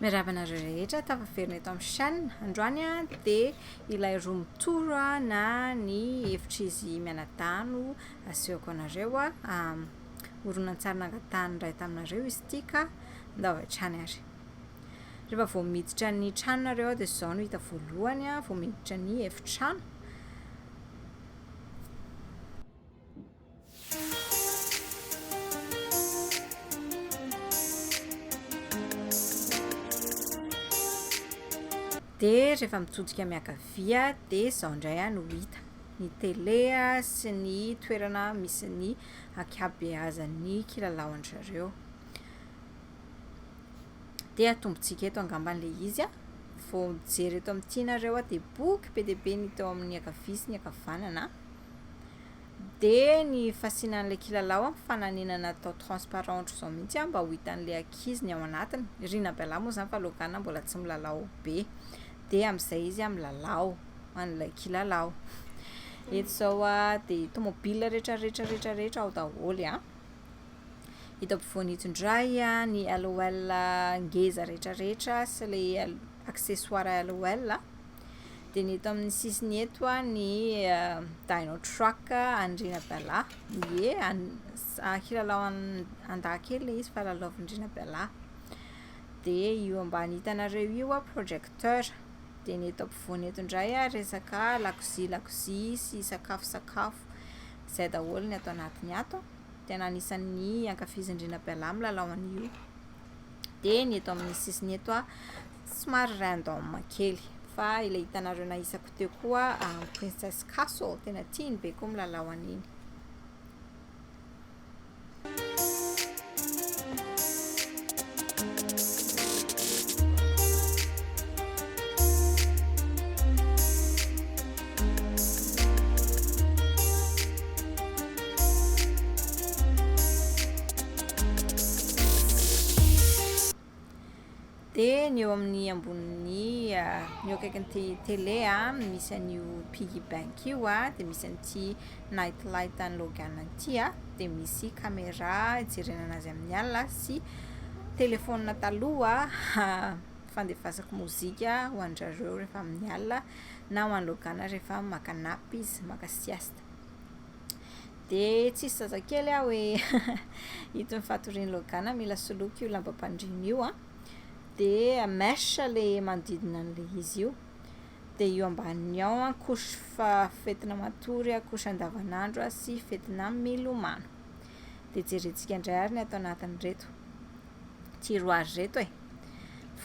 Miarabanareo rehetra tafaferina eto amin'ny chaîne androany dia ilay roa mitoro na ny efitr'izy mianadahy asehoko anareo horonantsary nangatahana iray taminareo izy ity ka andao hatrany ary. Rehefa vao miditra ny tranonareo dia izao no hita voalohany vao miditra ny efitrano. Dia rehefa mitodika miankavia dia izao indray no hita ny télé sy ny toerana misy ny ankabeazan'ny kilalaon-jareo. Dia atombontsika eto angamban'ilay izy vao mijery eto amin'ity nareo dia boky be dia be ny teo amin'ny ankavia sy ny ankavanana. Dia ny fasianan'ilay kilalao fananina natao transparent izao mihitsy mba ho hitan'ilay ankizy ny ao anatiny. Rina Bella moa izany fa lokana mbola tsy milalao be. Dia amin'izay izy milalao an'ilay kilalao. Eto izao dia tomobile rehetra ao daholo hita ampovoany eto indray ny LOL ngeza rehetra sy ilay accessoire LOL. Dia ny eto amin'ny sisiny eto ny dino truck Rina Bella. Kilalao andahy kely ilay izy fa lalaovan-Rina Bella. Dia io ambany hitanareo io projecteur. Dia ny eto ampovoany eto indray resaka lakozia sy sakafo izay daholo ny atao anatiny ato. Tena anisan'ny ankafizin'ny-Rina Bella milalao an'io. Dia ny eto amin'ny sisiny eto somary random kely fa ilay hitanareo nahisako teo koa princesse Xoxo tena tiany be koa milalao an'iny. Dia ny eo amin'ny ambonin'ny ny akaikin'ny télé misy an'io piggy bank io dia misy an'ity night light ny logan ity dia misy caméra hijerenana azy amin'ny alina sy telefônina taloha fandefasako mozika ho an-jareo rehefa amin'ny alina na ho an'ny logana rehefa maka napy izy maka siesta. Dia tsisy zazakely hoe itony fatorian'ny logana mila soloky io lambam-pandriana io dia mesh ilay manodidina an'ilay izy io. Dia io ambaniny ao couche fetina matory, couche andavanandro sy fetina milomano. Dia jerentsika indray ary ny atao anatin'ireto tiroara reto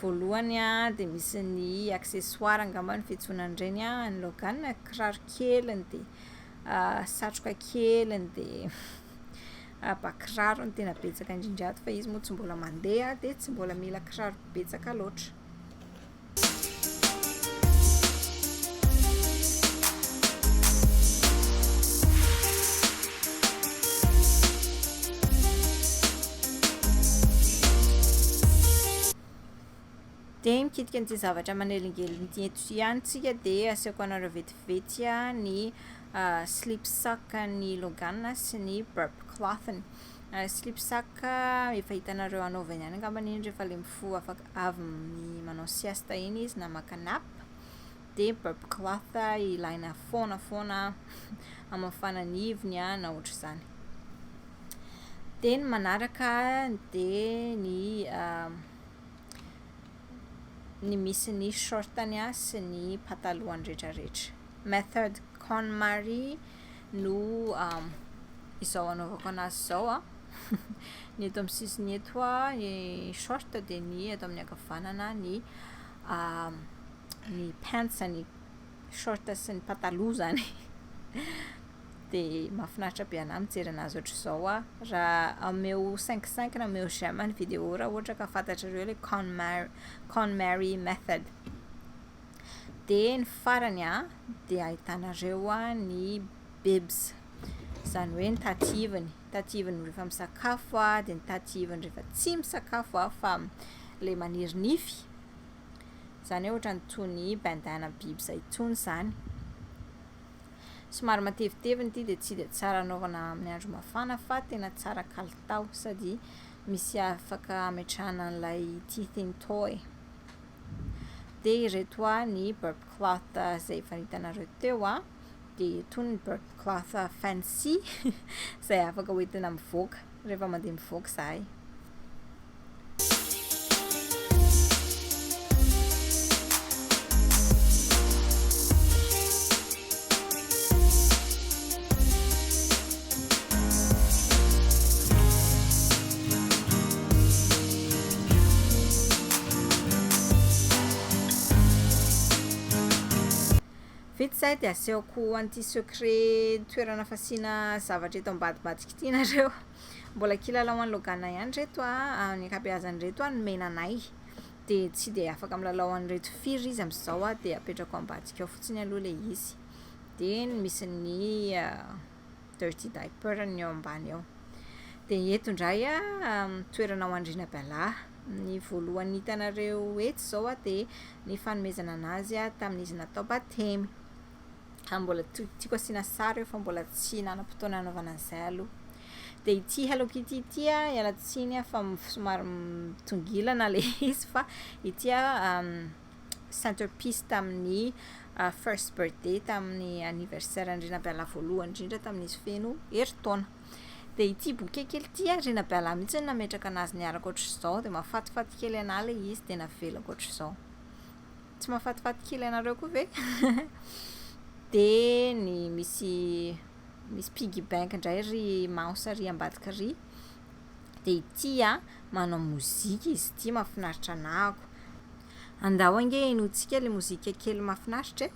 voalohany dia misy ny accessoire angamba ny fiantsoanan'ireny ny logana, kiraro keliny dia satroka keliny dia bakiraro ny tena betsaka indrindra ato fa izy moa tsy mbola mandeha dia tsy mbola mila kiraro betsaka loatra. Dia mikitika an'ity zavatra manelingelina eto ihany tsika dia asehoko anareo vetivety ny slip sac ny logana sy ny burp cloth-ny. Slip sac efa hitanareo anaovany ihany angambany iny rehefa ilay mifoha avy manao siesta iny izy na maka nap. Dia burp cloth ilaina foana amafana ny ivony na ohatr'izany. Dia ny manaraka dia ny misy ny shortany sy ny patalohany rehetrarehetra. Method KonMari no izao anaovako anazy izao ny eto amin'ny sisiny eto ny short dia ny eto amin'ny ankavanana ny pants ny short sy ny pataloha zany. Dia mahafinaritra be anahy mijery anazy ohatr'izao raha ameo 5 na ameo j'aime ny vidéo raha ohatra ka fantatrareo ilay KonMari method. Dia ny farany dia ahitanareo ny bibs izany hoe ny tativany rehefa misakafo dia ny tativany rehefa tsy misakafo fa ilay maniry nify izany hoe ohatra ny tony bandana bibs itony izany. Somary matevitevina ity dia tsy dia tsara anaovana amin'ny andro mafana fa tena tsara kalitao sady misy afaka ametrahana an'ilay teething toy. dia ireto ny burp cloth izay efa hitanareo teo dia itony ny burp cloth fancy izay afaka hoentina mivoaka rehefa mandeha mivoaka zahay. Vita izay dia asehoko an'ity secret toerana fasiana zavatra eto ambadibadika ity nareo. Mbola kilalao an'logana ihany reto ny ankabeazan'ireto ny menanay dia tsy dia afaka milalao an'ireto firy izy amin'izao dia apetrako ambadika ao fotsiny aloha ilay izy. Dia misy ny dirty diaper ny eo ambany ao. Dia eto indray toerana ho andrina balahy. Ny voalohany hitanareo eto izao dia ny fanomezana anazy tamin'izy natao batemy. Mbola tiako asiana sary fa mbola tsy nanam-potoana anaovana an'izay aloha. Dia ity Hello Kitty ity ialatsiny fa somary mitongilana le izy fa ity centerpiece tamin'ny first birthday tamin'ny anniversaire andrina balahy voalohany indrindra tamin'izy feno herintaona. Dia ity boky kely ity andrina balahy mihitsy nametraka anazy niaraka ohatr'izao dia mahafatifaty kely anahy le izy dia navelako ohatr'izao. Tsy mahafatifaty kely anareo koa ve? Dia ny misy piggy bank indray ry mouse ry ambadika ry. Dia ity manao mozika izy ity mahafinaritra anahako. Andao ange inotsika le mozika kely mahafinaritra e.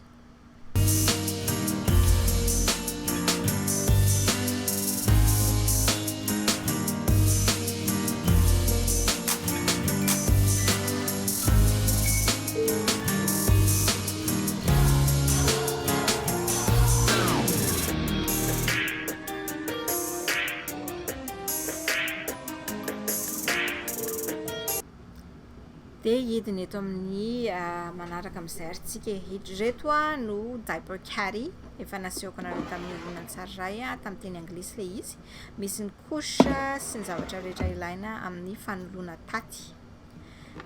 Dia hidiny eto amin'ny manaraka amin'izay aritsika ireto no diaper carry efa nasehoko anareo tamin'ny Horonantsary iray tamin'ny teny anglisy le izy. Misy ny couche sy ny zavatra rehetra ilaina amin'ny fanoloana taty.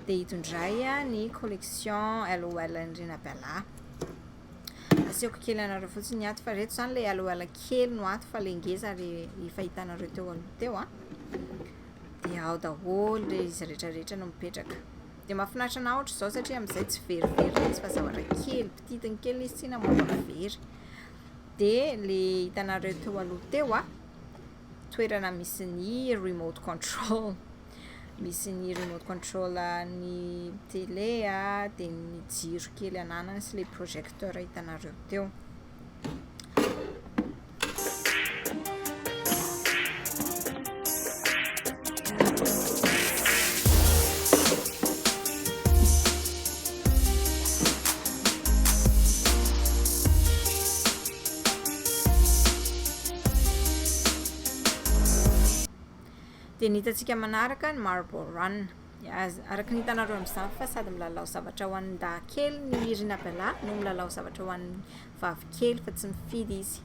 Dia ito indray ny collection LOL andrina balahy. Asehoko kely anareo fotsiny ato fa reto izany le LOL kely no ato fa le ngeza efa hitanareo teo aloha teo dia ao daholo le izy rehetrarehetra no mipetraka. Dia mahafinaritra anahy ohatr'izao satria amin'izay tsy verivery izy fa zavatra kely petitiny kely izy tsy namoaka very. Dia le hitanareo teo aloha teo toerana misy ny remote control. Misy ny remote control ny télé dia ny jiro kely ananany sy le projecteur hitanareo teo. Dia ny hitantsika manaraka ny marble run. Araka ny hitanareo amin'izany fa sady milalao zavatra ho an'ny dahy kely ny irina balahy no milalao zavatra ho an'ny vavy kely fa tsy mifidy izy.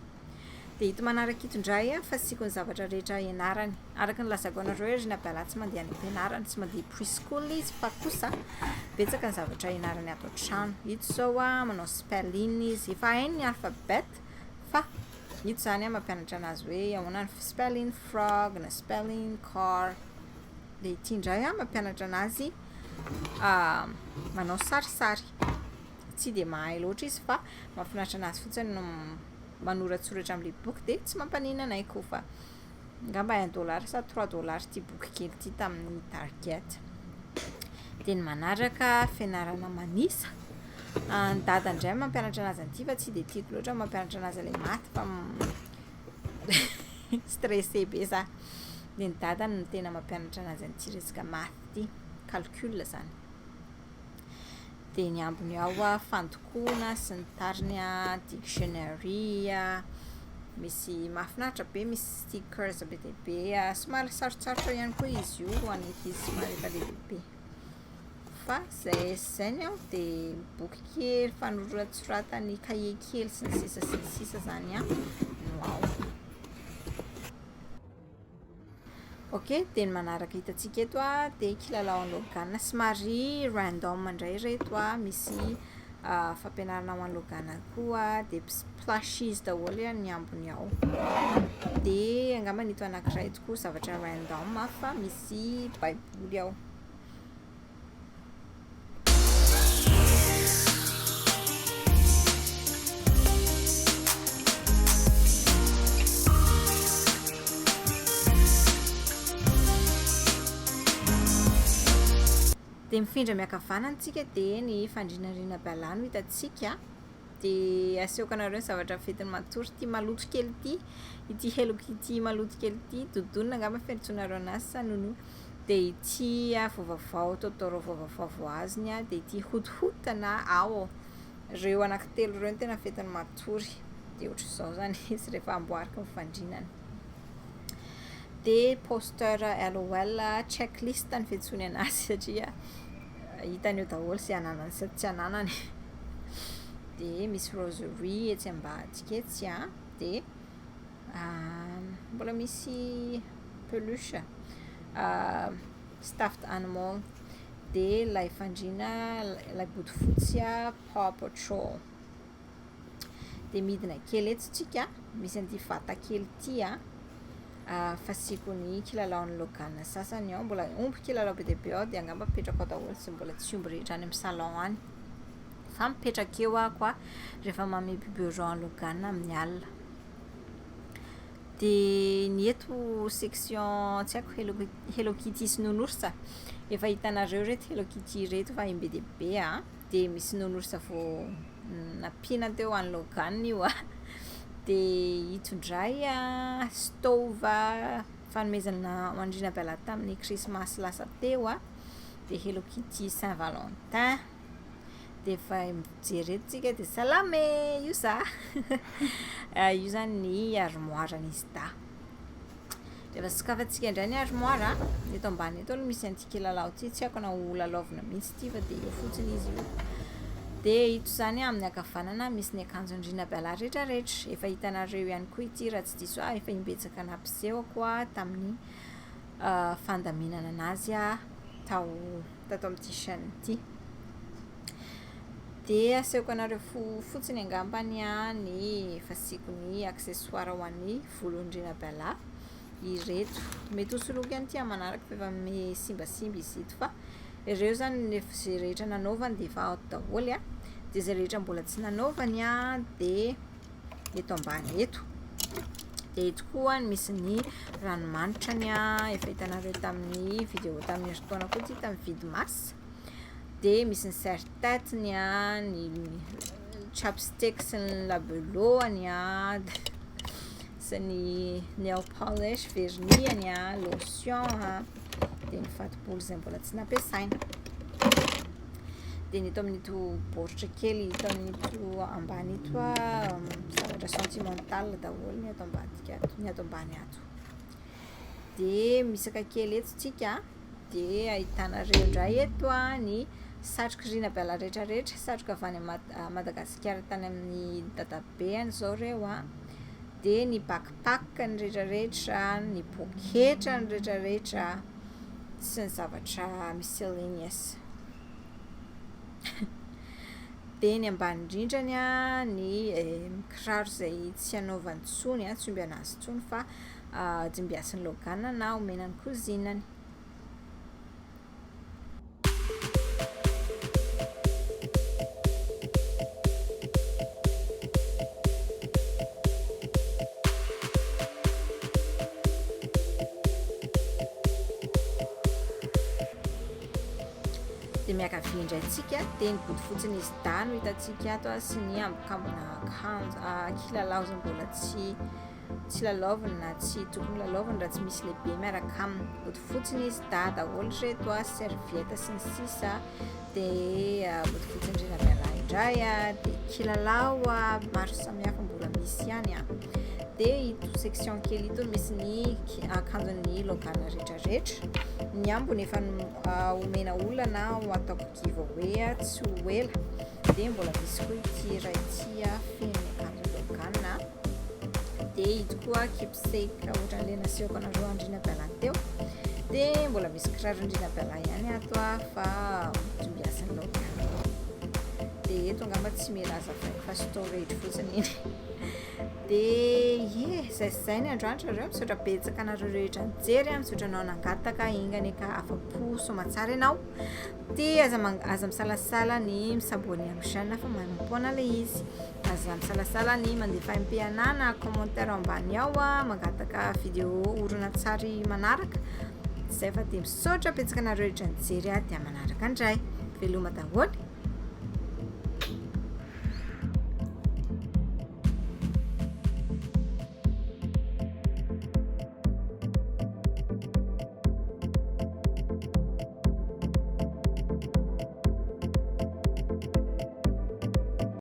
Dia ito manaraka ito indray fasiko ny zavatra rehetra ianarany. Araka ny lazako anareo irina balahy tsy mandeha any am-pianarana, tsy mandeha preschool izy fa kosa betsaka ny zavatra ianarany ato an-trano. Ito izao manao spelling izy efa hainy ny alphabet fa ito izany mampianatra anazy hoe ahoana ny spelling frog na spelling car. Dia ity indray mampianatra anazy manao sarisary. Tsy dia mahay loatra izy fa mahafinaritra anazy fotsiny no manoratsoratra amin'ilay boky dia tsy mampanina anay koa fa ngamba $1 sa $3 ity boky kely ity tamin'ny Target. Dia ny manaraka fianarana manisa. Ny dada indray mampianatra anazy an'ity fa tsy dia tiako loatra mampianatra anazy ilay maty fa stressé be za. Dia ny dada no tena mampianatra anazy an'ity resaka maty ity, calcul zany. Dia ny ambony ao fandokoana sy ny tariny dictionary misy mahafinaritra be, misy stickers be dia be somary sarotsarotra ihany koa izy io ho an'ny ankizy somary efa lehibe. Fa izay ny dia boky kely fanoratsoratany kahie kely sy ny sisa zany no ao. Ok, dia ny manaraka hitantsika eto dia kilalao an'logana somary random indray reto misy fampianarana ho an'logana koa dia plushies daholo ny ambony ao. Dia angamba nito anankiray tokoa zavatra random fa misy baiboly ao. Dia mifindra miakavanana antsika dia ny fandrinarina balano hitantsika dia asehoka anareo ny zavatra fetiny matory ty maloto kely ty ity heloko ity maloto kely ty dodonina angamba fieritsoanareo anazy sa nono dia ity vaovavao taotao vaovavao voaziny dia ity hotihotana ao reo anankitelo reo ny tena fetiny matory dia ohatr'izao zany izy rehefa amboarika mifandrinana. Dia poster LOL checklist ny fihetsony anazy satria hitany eo daholo sy ananany sy tsy ananany. Dia misy rosary etsy ambadika etsy dia mbola misy peluche stuffed animal dia ilay fandrina ilay bodofotsy Paw Patrol. Dia midina kely eto tsika misy an'ity vata kely ity fasiko ny kilalaon'ny logana sasany ao mbola omby kilalao be dia be ao dia angamba mipetraka ao daholo sy mbola tsy omby rehetra any amin'ny salon any fa mipetraka eo koa rehefa mamepy bureau ny logana amin'ny alina. Dia ny eto section tsy haiko Hello Kitty sy nounours efa hitanareo reto Hello Kitty reto fa be dia be dia misy nounours vao nampiana teo any logana io dia hitondray stove fanomezana mandrina bela tamin'ny Christmas lasa teo dia Hello Kitty Saint-Valentin dia efa mijery eto tsika dia salame io za io zany ny armoiran'izy da dia efa sokafantsika indray ny armoire eto ambany eto misy an'ity kilalao ity tsy haiko na ho lalaovina mihitsy ity fa dia eo fotsiny izy io. Dia ito zany amin'ny akavanana misy ny akanjo andrina bela rehetrarehetra efa hitanareo ihany koa ity raha tsy diso efa imbetsaka nampisehoako tamin'ny fandaminana anazy tato amin'ity chaîne ity. Dia asehoko anareo fotsiny angambany ny fasiko ny accessoire ho an'ny volondrina bela ireto mety hosoloky ihany ity manaraka fa efa simbasimba izy ito fa ireo zany zay rehetra nanaovany dia efa ao daholo dia zay rehetra mbola tsy nanaovany dia eto ambany eto. Dia eto koa misy ny ranomanitrany efa hitanareo tamin'ny vidéo tamin'ny eritaona koa ity tamin'ny vidy masy. Dia misy ny serre-tête-ny ny chapstick sy ny labelohany sy ny nail polish vernis-any lotion dia ny fatobolo izay mbola tsy nampiasaina. Dia nito amin'ito baoritra kely ito amin'ito ambany ito zavatra sentimental daholo ny ato ambadika ny ato ambany ato. Dia misaka kely eto tsika dia ahitanareo indray eto ny satroka rina bela rehetrarehetra satroka avy any Madagasikara tany amin'ny dadabe any zao reo dia ny backpack ny rehetrarehetra ny poketra ny rehetrarehetra sy ny zavatra miscellaneous. Dia ny ambany indrindrany ny kiraro izay tsy anaovany tsony tsy omby anazy tsony fa jimbiasin'ny logana na omenany kozinany. Dia miakavia indray tsika dia ny bodofotsiny izy da no hitantsika ato sy ny ambokambona kilalao izay mbola tsy lalaovina na tsy tokony lalaovina raha tsy misy lehibe miaraka aminy. Bodofotsiny izy da daholo reto serviette sy ny sisa dia bodofotsiny rina bela indray dia kilalao maro samihafa mbola misy ihany dia ito section kely ito misy ny akanjon'ny logana rehetrarehetra ny ambony efa omena olana ho ataoko giveaway tsy ho ela dia mbola misy koa ity raha ity feno akanjo logana dia ito koa kepiseka ohatran'le nasehoko anareo andrina bela teo dia mbola misy kiraro andrina bela ihany ato fa tombiasan'ny laoka dia eto angamba tsy milaza fa storage fotsiny iny dia zay ny androandro reo misaotra betsaka anareo rehetra mijery misaotra anao nangataka ingany ka afa-po somatsara ianao dia aza misalasala ny misaboany amin'ny chaîne fa mampoana le izy aza misalasala ny mandefa MP-anana commentaire ambany ao mangataka vidéo horonantsary manaraka zay fa dia misaotra betsaka anareo rehetra mijery dia manaraka indray veloma daholo